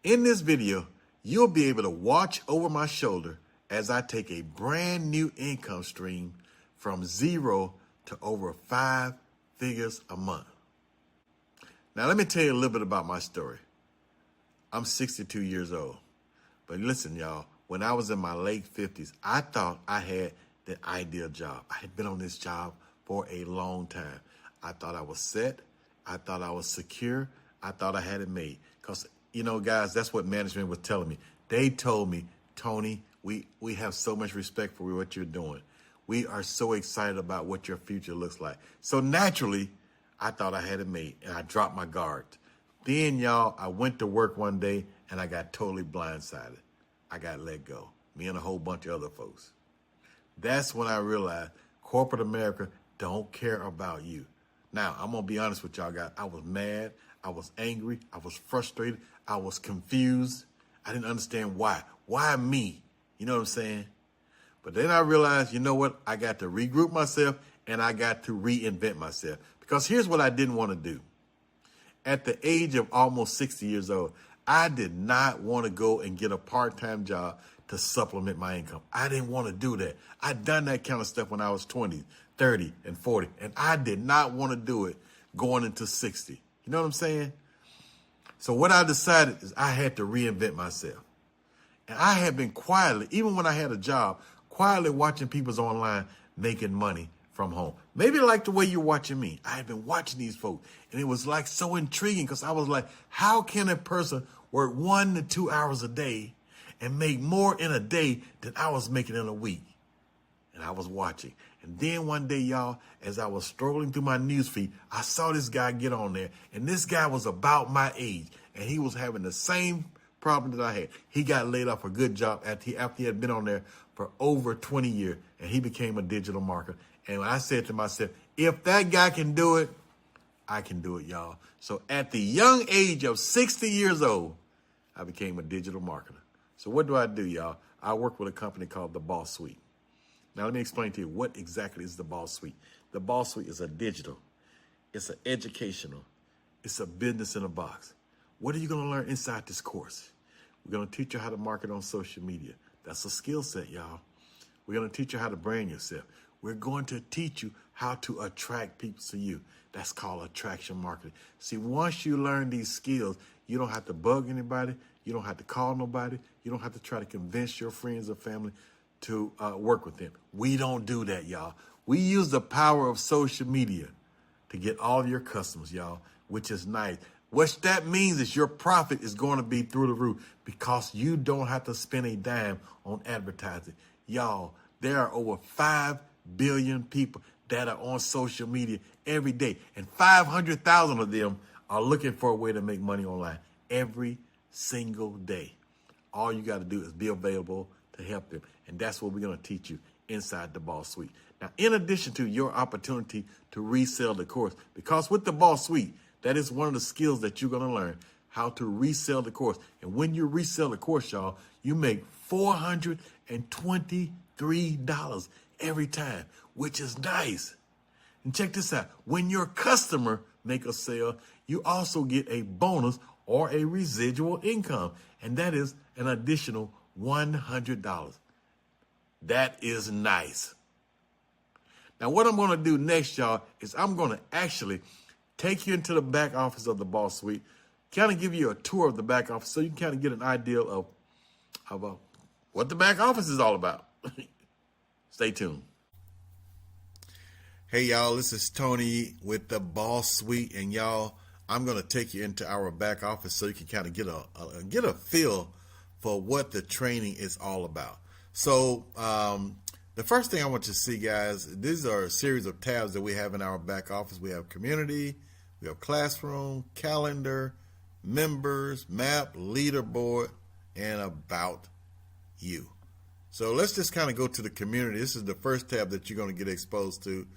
In this video, you'll be able to watch over my shoulder as I take a brand new income stream from zero to over 5 figures a month. Now, let me tell you a little bit about my story. I'm 62 years old. But listen, y'all, when I was in my late 50s, I thought I had the ideal job. I had been on this job for a long time. I thought I was set. I thought I was secure. I thought I had it made. Because, you know, guys, that's what management was telling me. They told me, Tony, we have so much respect for what you're doing. We are so excited about what your future looks like. So naturally, I thought I had it made, and I dropped my guard. Then, y'all, I went to work one day, and I got totally blindsided. I got let go, me and a whole bunch of other folks. That's when I realized corporate America don't care about you. Now, I'm going to be honest with y'all guys. I was mad. I was angry. I was frustrated. I was confused. I didn't understand why. Why me? You know what I'm saying? But then I realized, you know what? I got to regroup myself, and I got to reinvent myself. Because here's what I didn't want to do. At the age of almost 60 years old, I did not want to go and get a part-time job to supplement my income. I didn't want to do that. I'd done that kind of stuff when I was 20, 30, and 40, and I did not want to do it going into 60. You know what I'm saying? So what I decided is I had to reinvent myself. And I had been quietly, even when I had a job, quietly watching people's online making money from home. Maybe like the way you're watching me. I had been watching these folks, and it was like so intriguing because I was like, how can a person work 1 to 2 hours a day and make more in a day than I was making in a week? And I was watching. And then one day, y'all, as I was strolling through my newsfeed, I saw this guy get on there, and this guy was about my age, and he was having the same problem that I had. He got laid off a good job after he had been on there for over 20 years, and he became a digital marketer. And I said to myself, if that guy can do it, I can do it, y'all. So at the young age of 60 years old, I became a digital marketer. So what do, y'all? I work with a company called The Boss Suite. Now, let me explain to you what exactly is The Boss Suite. The Boss Suite is a digital, it's an educational, it's a business in a box. What are you going to learn inside this course? We're going to teach you how to market on social media. That's a skill set, y'all. We're going to teach you how to brand yourself. We're going to teach you how to attract people to you. That's called attraction marketing. See, once you learn these skills, you don't have to bug anybody. You don't have to call nobody. You don't have to try to convince your friends or family to work with them. We don't do that, y'all. We use the power of social media to get all of your customers, y'all, which is nice. What that means is your profit is going to be through the roof because you don't have to spend a dime on advertising. Y'all, there are over 5 billion people that are on social media every day, and 500,000 of them are looking for a way to make money online every single day. All you got to do is be available to help them, and that's what we're going to teach you inside the Boss Suite. Now, in addition to your opportunity to resell the course, because with the Boss Suite, that is one of the skills that you're going to learn, how to resell the course. And when you resell the course, y'all, you make $423 every time, which is nice. And check this out. When your customer make a sale, you also get a bonus or a residual income, and that is an additional $100. That is nice. Now, what I'm going to do next, y'all, is I'm going to actually take you into the back office of the Boss Suite, kind of give you a tour of the back office so you can kind of get an idea of what the back office is all about. Stay tuned. Hey, y'all, this is Tony with the Boss Suite, and y'all, I'm going to take you into our back office so you can kind of get a feel for what the training is all about. So the first thing I want you to see, guys, these are a series of tabs that we have in our back office. We have community, we have classroom, calendar, members, map, leaderboard, and about you. So let's just kind of go to the community. This is the first tab that you're going to get exposed to.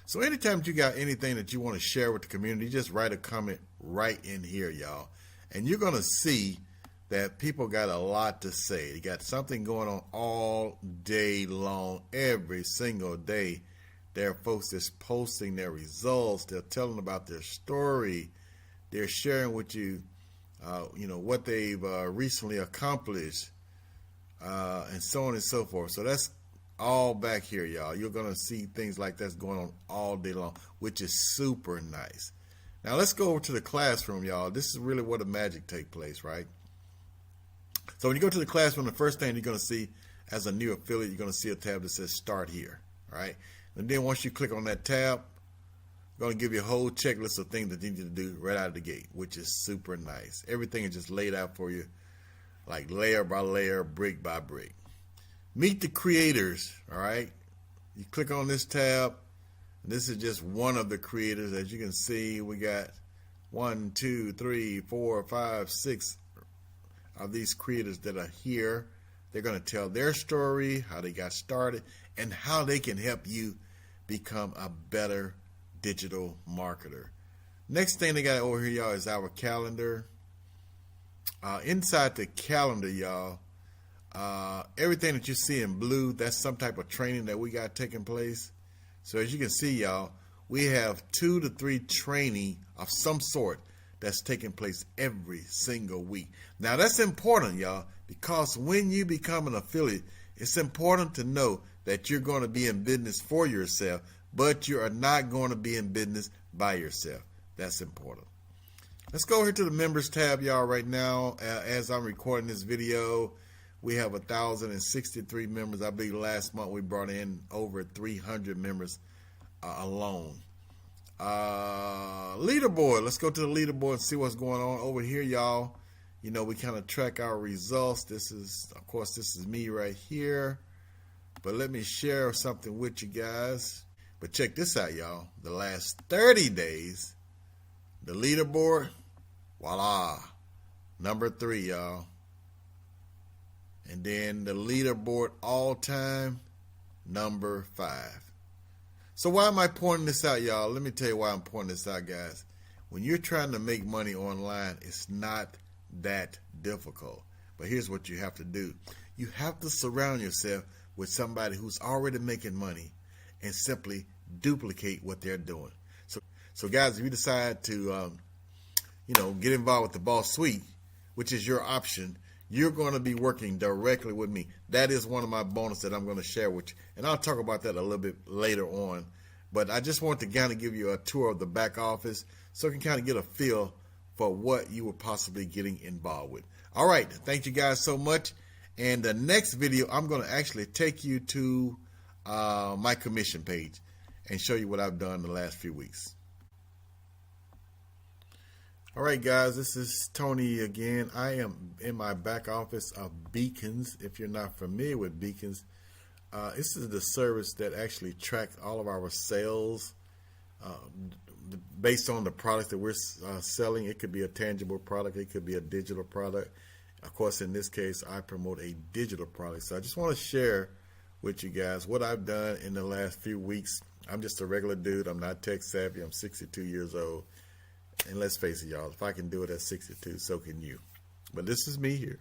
So anytime you got anything that you want to share with the community, just write a comment right in here, y'all. And you're going to see that people got a lot to say. They got something going on all day long, every single day. There are folks that's posting their results. They're telling about their story. They're sharing with you what they've recently accomplished, and so on and so forth. So that's all back here, y'all. You're going to see things like that's going on all day long, which is super nice. Now let's go over to the classroom, y'all. This is really where the magic takes place, right? So when you go to the classroom, the first thing you're going to see as a new affiliate, you're going to see a tab that says Start Here, right? And then once you click on that tab, it's going to give you a whole checklist of things that you need to do right out of the gate, which is super nice. Everything is just laid out for you, like layer by layer, brick by brick. Meet the creators, all right? You click on this tab. This is just one of the creators. As you can see, we got 1, 2, 3, 4, 5, 6 of these creators that are here. They're going to tell their story, how they got started, and how they can help you become a better digital marketer. Next thing they got over here, y'all, is our calendar. Inside the calendar, y'all, everything that you see in blue, that's some type of training that we got taking place. So as you can see, y'all, we have 2 to 3 training of some sort that's taking place every single week. Now that's important, y'all, because when you become an affiliate, it's important to know that you're going to be in business for yourself, but you are not going to be in business by yourself. That's important. Let's go here to the members tab, y'all, right now. As I'm recording this video, we have 1,063 members. I believe last month we brought in over 300 members alone. Leaderboard. Let's go to the leaderboard and see what's going on over here, y'all. You know, we kind of track our results. This is, of course, this is me right here. But let me share something with you guys. But check this out, y'all. The last 30 days, the leaderboard, voila, number 3, y'all. And then the leaderboard all time, number 5. So why am I pointing this out, y'all? Let me tell you why I'm pointing this out, guys. When you're trying to make money online, it's not that difficult. But here's what you have to do. You have to surround yourself with somebody who's already making money and simply duplicate what they're doing. So guys, if you decide to, get involved with the Boss Suite, which is your option, you're going to be working directly with me. That is one of my bonuses that I'm going to share with you. And I'll talk about that a little bit later on. But I just want to kind of give you a tour of the back office so you can kind of get a feel for what you were possibly getting involved with. All right. Thank you guys so much. And the next video, I'm going to actually take you to my commission page and show you what I've done the last few weeks. All right, guys, this is Tony again. I am in my back office of Beacons. If you're not familiar with Beacons, this is the service that actually tracks all of our sales based on the product that we're selling. It could be a tangible product. It could be a digital product. Of course, in this case, I promote a digital product. So I just want to share with you guys what I've done in the last few weeks. I'm just a regular dude. I'm not tech savvy. I'm 62 years old. And let's face it, y'all, if I can do it at 62, so can you. But this is me here.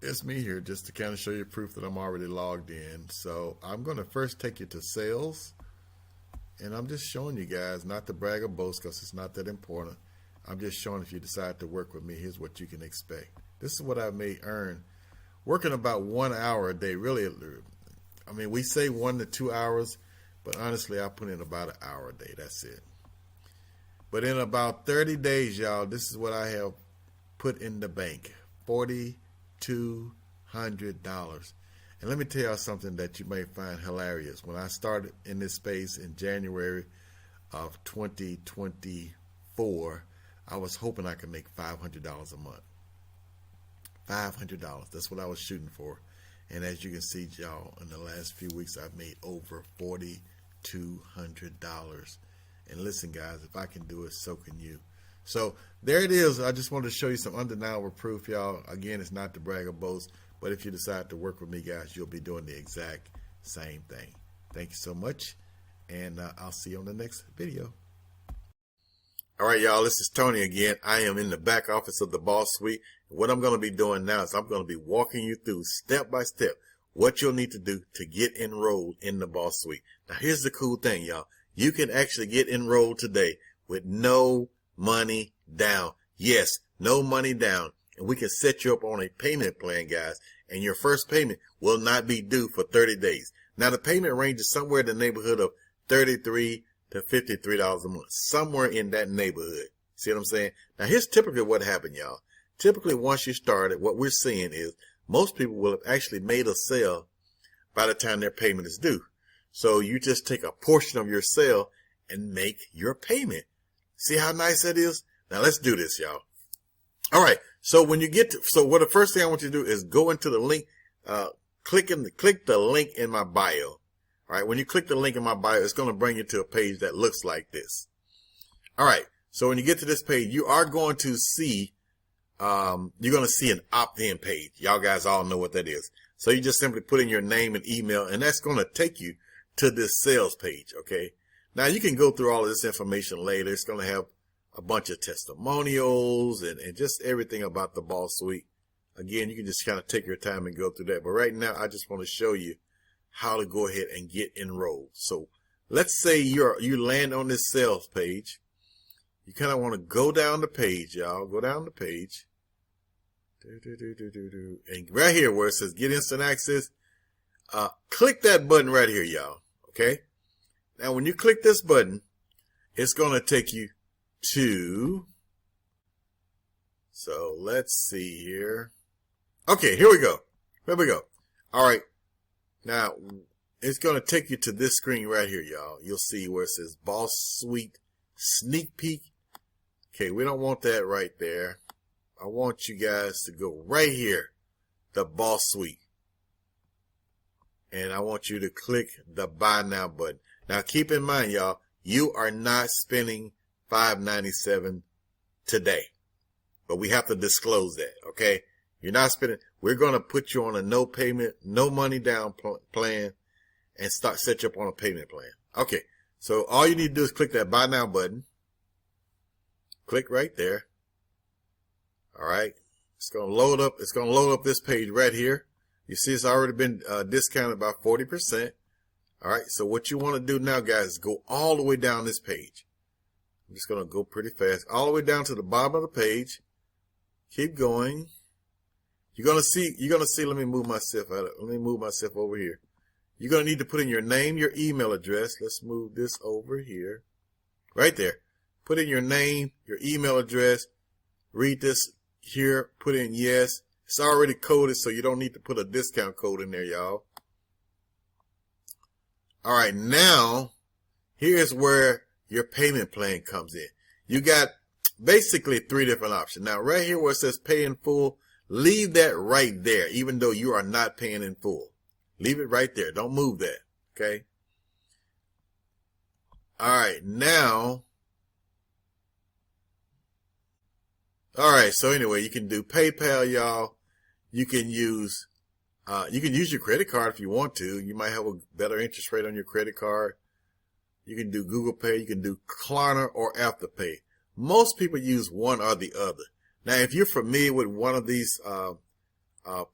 It's me here just to kind of show you proof that I'm already logged in. So I'm going to first take you to sales. And I'm just showing you guys, not to brag or boast because it's not that important. I'm just showing if you decide to work with me, here's what you can expect. This is what I may earn working about 1 hour a day. Really, I mean, we say 1 to 2 hours, but honestly, I put in about an hour a day. That's it. But in about 30 days, y'all, this is what I have put in the bank, $4,200. And let me tell y'all something that you may find hilarious. When I started in this space in January of 2024, I was hoping I could make $500 a month. $500. That's what I was shooting for. And as you can see, y'all, in the last few weeks, I've made over $4,200. And listen, guys, if I can do it, so can you. So there it is. I just wanted to show you some undeniable proof, y'all. Again, it's not to brag or boast, but if you decide to work with me, guys, you'll be doing the exact same thing. Thank you so much, and I'll see you on the next video. All right, y'all, this is Tony again. I am in the back office of the Boss Suite. What I'm going to be doing now is I'm going to be walking you through step by step what you'll need to do to get enrolled in the Boss Suite. Now, here's the cool thing, y'all. You can actually get enrolled today with no money down. Yes, no money down, and we can set you up on a payment plan, guys, and your first payment will not be due for 30 days. Now, the payment range is somewhere in the neighborhood of $33 to $53 a month, somewhere in that neighborhood. See what I'm saying? Now, here's typically what happened, y'all. Typically, once you started, what we're seeing is most people will have actually made a sale by the time their payment is due. So you just take a portion of your sale and make your payment. See how nice that is? Now, let's do this, y'all. All right. So when you get to, so what the first thing I want you to do is go into the link, click the link in my bio. All right. When you click the link in my bio, it's going to bring you to a page that looks like this. All right. So when you get to this page, you are going to see, you're going to see an opt-in page. Y'all guys all know what that is. So you just simply put in your name and email, and that's going to take you to this sales page. Okay. Now you can go through all of this information later. It's going to have a bunch of testimonials and just everything about the Boss Suite. Again, you can just kind of take your time and go through that. But right now, I just want to show you how to go ahead and get enrolled. So let's say you land on this sales page. You kind of want to go down the page, y'all. Go down the page. And right here where it says get instant access, click that button right here, y'all. Okay. Now, when you click this button, it's going to take you to, so let's see here. Okay, here we go. Here we go. All right. Now, it's going to take you to this screen right here, y'all. You'll see where it says Boss Suite Sneak Peek. Okay, we don't want that right there. I want you guys to go right here, the Boss Suite. And I want you to click the Buy Now button. Now, keep in mind, y'all, you are not spending $5.97 today, but we have to disclose that. Okay, you're not spending. We're going to put you on a no payment, no money down plan, and set you up on a payment plan. Okay, so all you need to do is click that Buy Now button. Click right there. All right, it's going to load up. It's going to load up this page right here. You see, it's already been discounted by 40%. All right, so what you want to do now, guys, is go all the way down this page. I'm just going to go pretty fast, all the way down to the bottom of the page. Keep going. You're going to see, let me move myself over here. You're going to need to put in your name, your email address. Let's move this over here. Right there. Put in your name, your email address. Read this here. Put in yes. It's already coded, so you don't need to put a discount code in there, y'all. All right, now, here's where your payment plan comes in. You got basically 3 different options. Now, right here where it says pay in full, leave that right there, even though you are not paying in full. Leave it right there. Don't move that, okay? All right, now, all right, so anyway, you can do PayPal, y'all. You can use your credit card if you want to. You might have a better interest rate on your credit card. You can do Google Pay. You can do Klarna or Afterpay. Most people use one or the other. Now, if you're familiar with one of these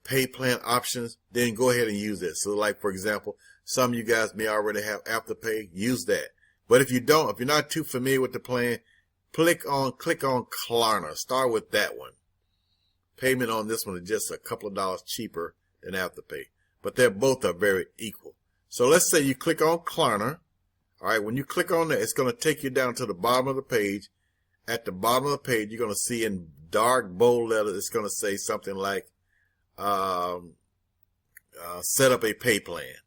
pay plan options, then go ahead and use it. So, like, for example, some of you guys may already have Afterpay. Use that. But if you don't, if you're not too familiar with the plan, click on Klarna. Start with that one. Payment on this one is just a couple of dollars cheaper than Afterpay, but they're both are very equal. So let's say you click on Klarna. All right, when you click on that, it's going to take you down to the bottom of the page. At the bottom of the page, you're going to see in dark bold letters, it's going to say something like set up a pay plan.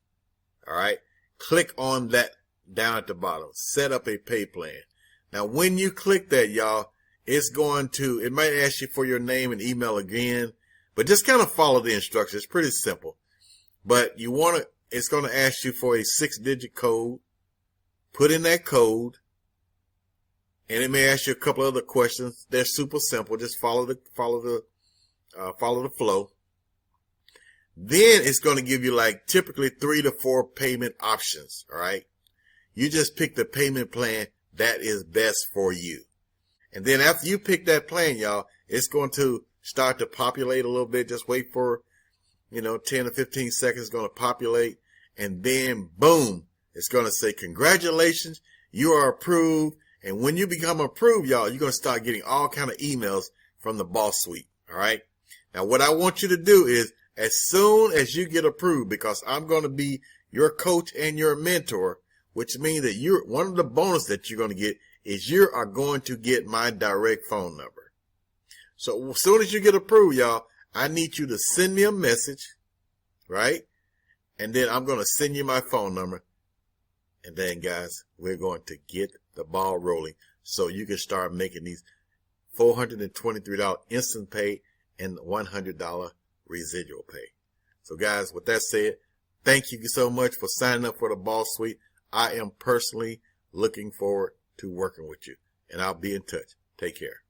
All right, click on that down at the bottom. Set up a pay plan. Now, when you click that, y'all, it might ask you for your name and email again, but just kind of follow the instructions. It's pretty simple. But it's going to ask you for a 6-digit code. Put in that code, and it may ask you a couple other questions. They're super simple. Just follow the flow. Then it's going to give you like typically 3 to 4 payment options. All right. You just pick the payment plan that is best for you. And then after you pick that plan, y'all, it's going to start to populate a little bit. Just wait for, 10 to 15 seconds. It's going to populate. And then boom, it's going to say, congratulations, you are approved. And when you become approved, y'all, you're going to start getting all kind of emails from the Boss Suite. All right. Now, what I want you to do is, as soon as you get approved, because I'm going to be your coach and your mentor, which means that one of the bonus that you're going to get is you are going to get my direct phone number. So as soon as you get approved, y'all, I need you to send me a message, right? And then I'm going to send you my phone number. And then, guys, we're going to get the ball rolling so you can start making these $423 instant pay and $100 residual pay. So, guys, with that said, thank you so much for signing up for the Boss Suite. I am personally looking forward to working with you, and I'll be in touch. Take care.